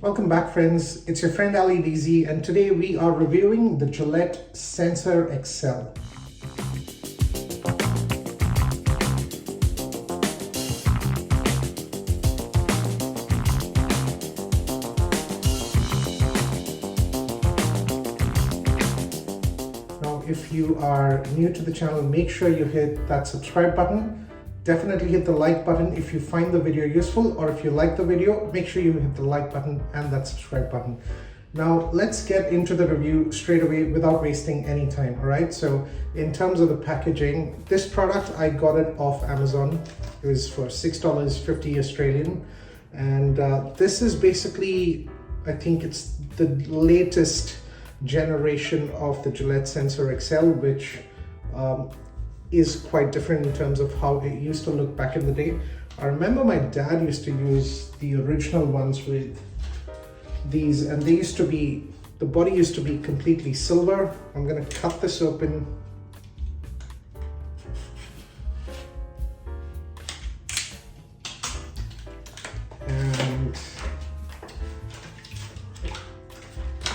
Welcome back, friends. It's your friend Ali DZ, and today we are reviewing the Gillette Sensor Excel. Now, if you are new to the channel, make sure you hit that subscribe button. Definitely hit the like button if you find the video useful, or if you like the video, make sure you hit the like button and that subscribe button. Now let's get into the review straight away without wasting any time. All right, so in terms of the packaging, this product I got it off Amazon. It was for $6.50 Australian, and this is basically, I think it's the latest generation of the Gillette Sensor Excel, which is quite different in terms of how it used to look back in the day. I remember my dad used to use the original ones with these, and they used to be, the body used to be completely silver. I'm going to cut this open. And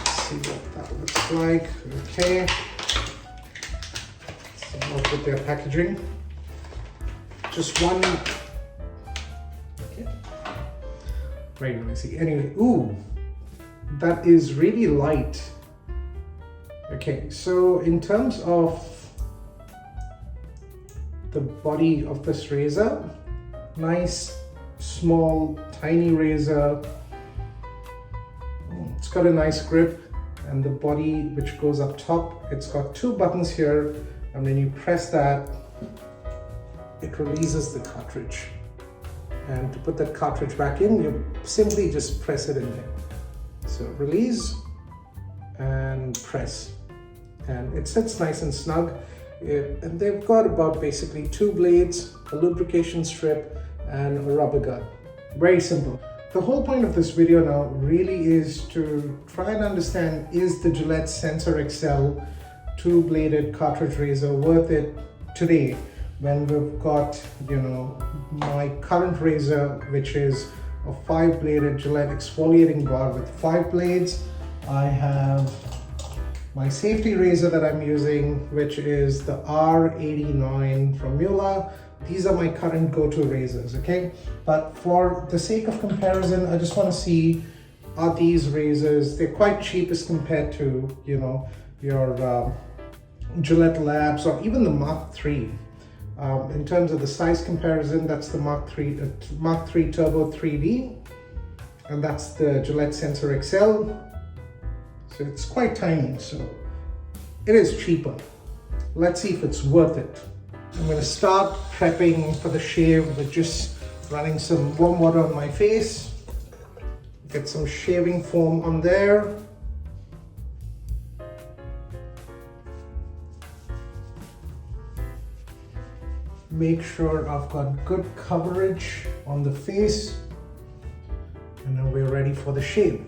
see what that looks like. Okay. With their packaging, just one. Okay, right, let me see. Anyway, ooh, that is really light. Okay, so in terms of the body of this razor, nice, small, tiny razor. It's got a nice grip, and the body which goes up top, it's got two buttons here. And when you press that, it releases the cartridge. And to put that cartridge back in, you simply just press it in there. So release and press. And it sits nice and snug. And they've got about basically two blades, a lubrication strip, and a rubber guard. Very simple. The whole point of this video now really is to try and understand, is the Gillette Sensor Excel two-bladed cartridge razor worth it today, when we've got, you know, my current razor, which is a 5-bladed Gillette exfoliating bar with 5 blades. I have my safety razor that I'm using, which is the R89 from Mueller. These are my current go-to razors, okay? But for the sake of comparison, I just want to see, are these razors, they're quite cheap as compared to, you know, your Gillette Labs or even the Mark III. In terms of the size comparison, that's the Mark III Turbo 3D, and that's the Gillette Sensor Excel. So it's quite tiny, so it is cheaper. Let's see if it's worth it. I'm going to start prepping for the shave with just running some warm water on my face. Get some shaving foam on there. Make sure I've got good coverage on the face, and now we're ready for the shave.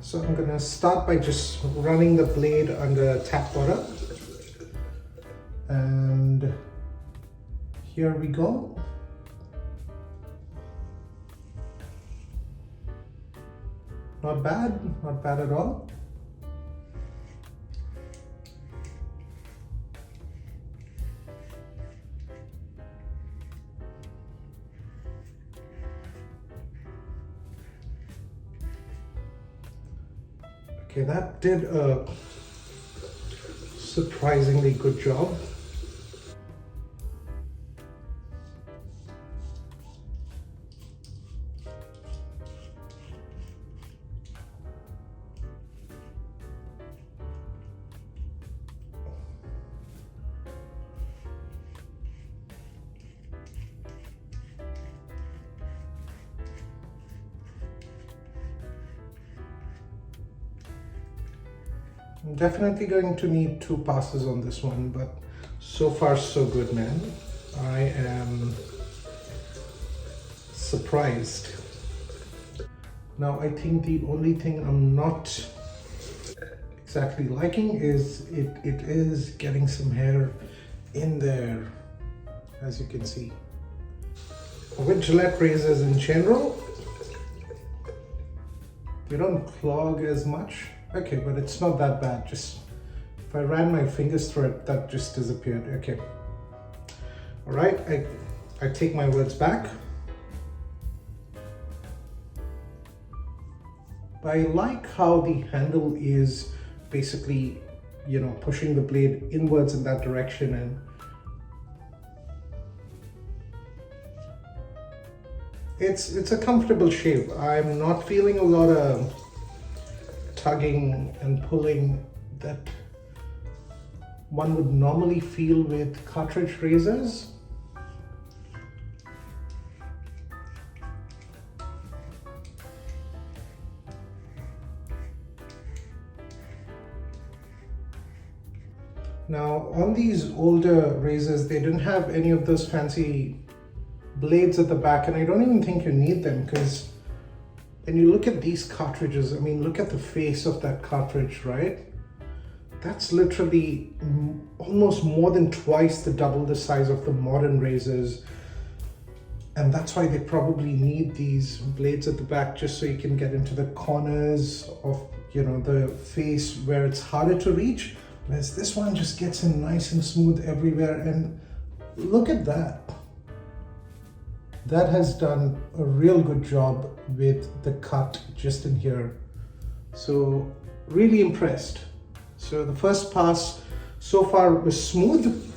So I'm going to start by just running the blade under tap water, and here we go. Not bad at all. Okay, that did a surprisingly good job. I'm definitely going to need 2 passes on this one, but so far so good, man. I am surprised. Now I think the only thing I'm not exactly liking is it is getting some hair in there, as you can see. With Gillette razors in general, They don't clog as much. Okay, but it's not that bad. Just if I ran my fingers through it, that just disappeared. Okay. All right, I take my words back. I like how the handle is basically, you know, pushing the blade inwards in that direction, and it's a comfortable shave. I'm not feeling a lot of tugging and pulling that one would normally feel with cartridge razors. Now, on these older razors, they didn't have any of those fancy blades at the back, and I don't even think you need them, because when you look at these cartridges, I mean, look at the face of that cartridge, right? That's literally almost more than twice double the size of the modern razors. And that's why they probably need these blades at the back, just so you can get into the corners of, you know, the face where it's harder to reach. Whereas this one just gets in nice and smooth everywhere. And look at that. That has done a real good job with the cut just in here. So really impressed. So the first pass so far was smooth.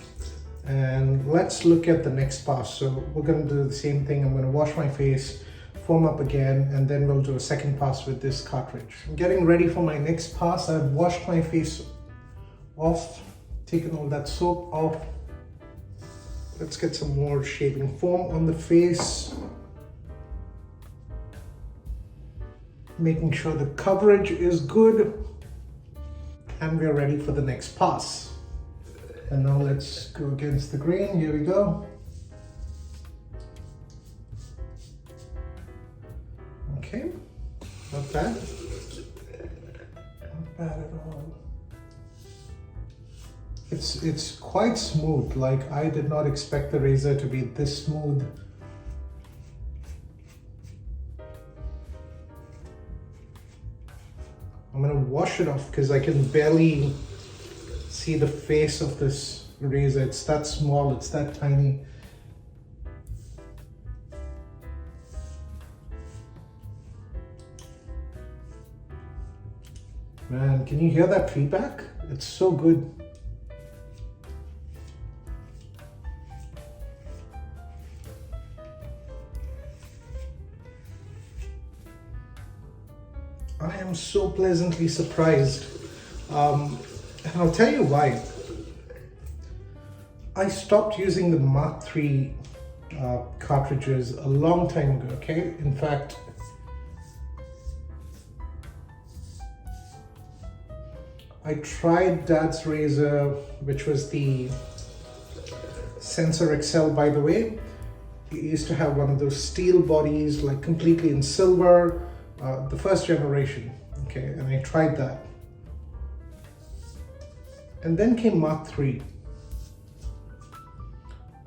And let's look at the next pass. So we're going to do the same thing. I'm going to wash my face, foam up again, and then we'll do a second pass with this cartridge. I'm getting ready for my next pass. I've washed my face off, taken all that soap off. Let's get some more shaving foam on the face. Making sure the coverage is good. And we're ready for the next pass. And now let's go against the grain. Here we go. Okay, not bad. Not bad at all. It's quite smooth. Like, I did not expect the razor to be this smooth. I'm gonna wash it off because I can barely see the face of this razor. It's that small, it's that tiny. Man, can you hear that feedback? It's so good. I am so pleasantly surprised. And I'll tell you why. I stopped using the Mark III cartridges a long time ago, okay? In fact, I tried Dad's razor, which was the Sensor Excel, by the way. It used to have one of those steel bodies, like completely in silver, the first generation, okay? And I tried that. And then came Mark III.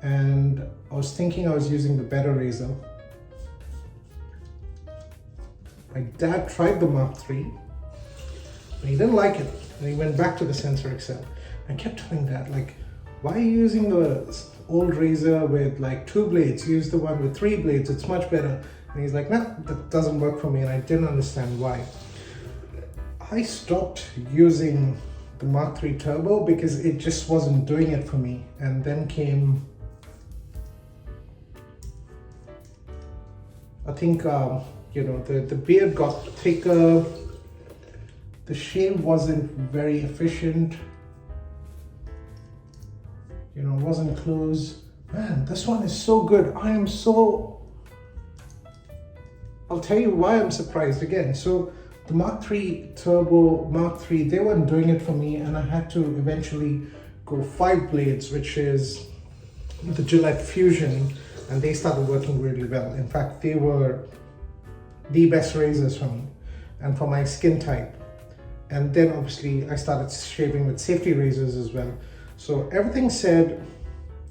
And I was thinking I was using the better razor. My dad tried the Mark III, but he didn't like it. And he went back to the Sensor Excel. I kept telling Dad, like, why are you using the old razor with like 2 blades? Use the one with 3 blades, it's much better. And he's like, no, that doesn't work for me. And I didn't understand why. I stopped using the Mark III Turbo because it just wasn't doing it for me. And then came, I think, you know, the beard got thicker. The shave wasn't very efficient. You know, wasn't close. Man, this one is so good. I'll tell you why I'm surprised again. So the Mark III Turbo, Mark III, they weren't doing it for me, and I had to eventually go 5 blades, which is the Gillette Fusion, and they started working really well. In fact, they were the best razors for me and for my skin type. And then obviously I started shaving with safety razors as well. So everything said,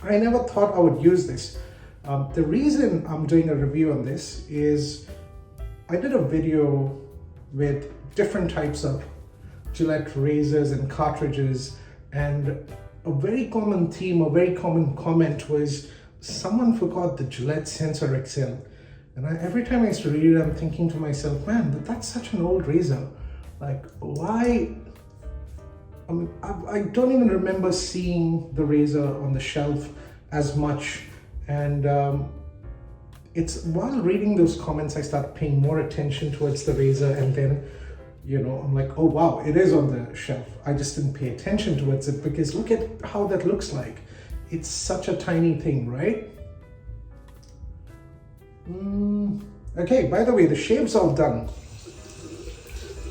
I never thought I would use this. The reason I'm doing a review on this is I did a video with different types of Gillette razors and cartridges, and a very common theme, a very common comment was someone forgot the Gillette Sensor Excel. And every time I used to read it, I'm thinking to myself, man, that's such an old razor. Like, why? I mean, I don't even remember seeing the razor on the shelf as much. And it's while reading those comments, I start paying more attention towards the razor, and then, you know, I'm like, oh wow, it is on the shelf. I just didn't pay attention towards it because look at how that looks like. It's such a tiny thing, right? Okay, by the way, the shave's all done.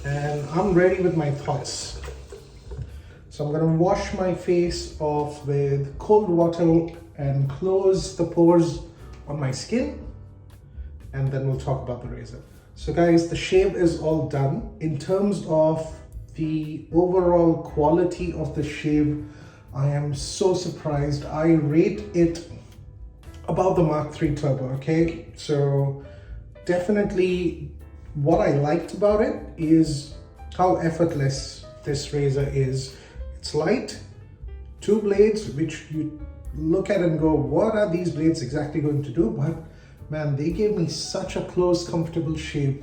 And I'm ready with my thoughts. So I'm gonna wash my face off with cold water and close the pores on my skin. And then we'll talk about the razor. So guys, the shave is all done. In terms of the overall quality of the shave, I am so surprised. I rate it about the Mark III Turbo, okay? So definitely what I liked about it is how effortless this razor is. It's light, 2 blades, which you look at and go, what are these blades exactly going to do? But man, they gave me such a close, comfortable shave.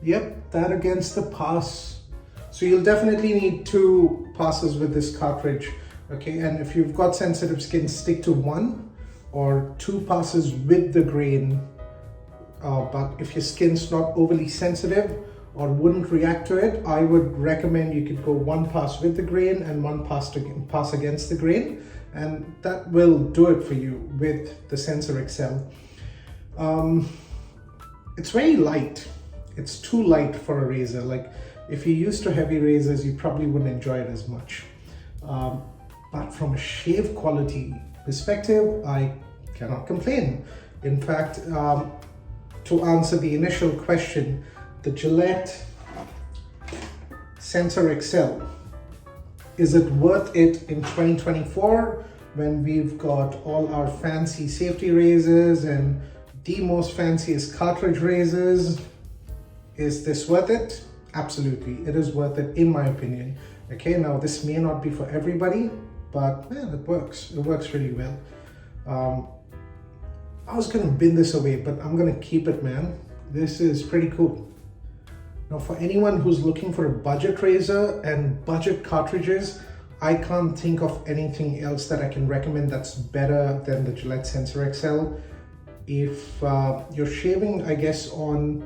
Yep, that against the pass. So you'll definitely need 2 passes with this cartridge, okay? And if you've got sensitive skin, stick to 1 or 2 passes with the grain. But if your skin's not overly sensitive or wouldn't react to it, I would recommend you could go 1 pass with the grain and 1 pass against the grain. And that will do it for you with the Sensor Excel. It's very light. It's too light for a razor. Like if you're used to heavy razors, you probably wouldn't enjoy it as much. But from a shave quality perspective, I cannot complain. In fact, to answer the initial question, the Gillette Sensor Excel, is it worth it in 2024 when we've got all our fancy safety razors and the most fanciest cartridge razors? Is this worth it? Absolutely, it is worth it in my opinion. Okay, now this may not be for everybody, but man, it works. It works really well. I was gonna bin this away, but I'm gonna keep it, man. This is pretty cool. Now for anyone who's looking for a budget razor and budget cartridges, I can't think of anything else that I can recommend that's better than the Gillette Sensor Excel. If you're shaving, I guess on,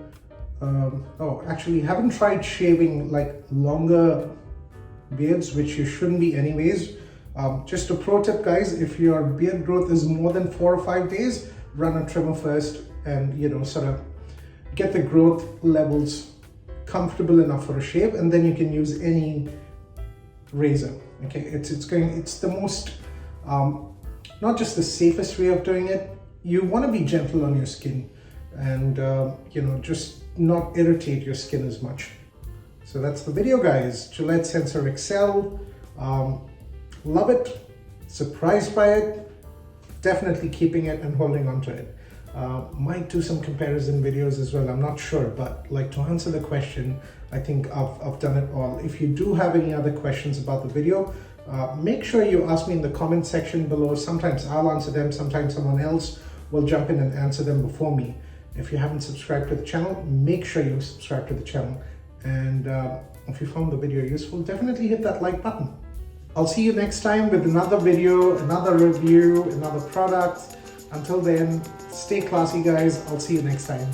actually haven't tried shaving like longer beards, which you shouldn't be anyways. Just a pro tip guys, if your beard growth is more than 4 or 5 days, run a trimmer first and, you know, sort of get the growth levels comfortable enough for a shave, and then you can use any razor. Okay, it's the most not just the safest way of doing it. You want to be gentle on your skin and you know, just not irritate your skin as much. So that's the video guys. Gillette Sensor Excel, love it, surprised by it, definitely keeping it and holding on to it. Might do some comparison videos as well, I'm not sure, but like to answer the question, I think I've done it all. If you do have any other questions about the video, make sure you ask me in the comment section below. Sometimes I'll answer them, sometimes someone else will jump in and answer them before me. If you haven't subscribed to the channel, make sure you subscribe to the channel. And if you found the video useful, definitely hit that like button. I'll see you next time with another video, another review, another product. Until then, stay classy guys. I'll see you next time.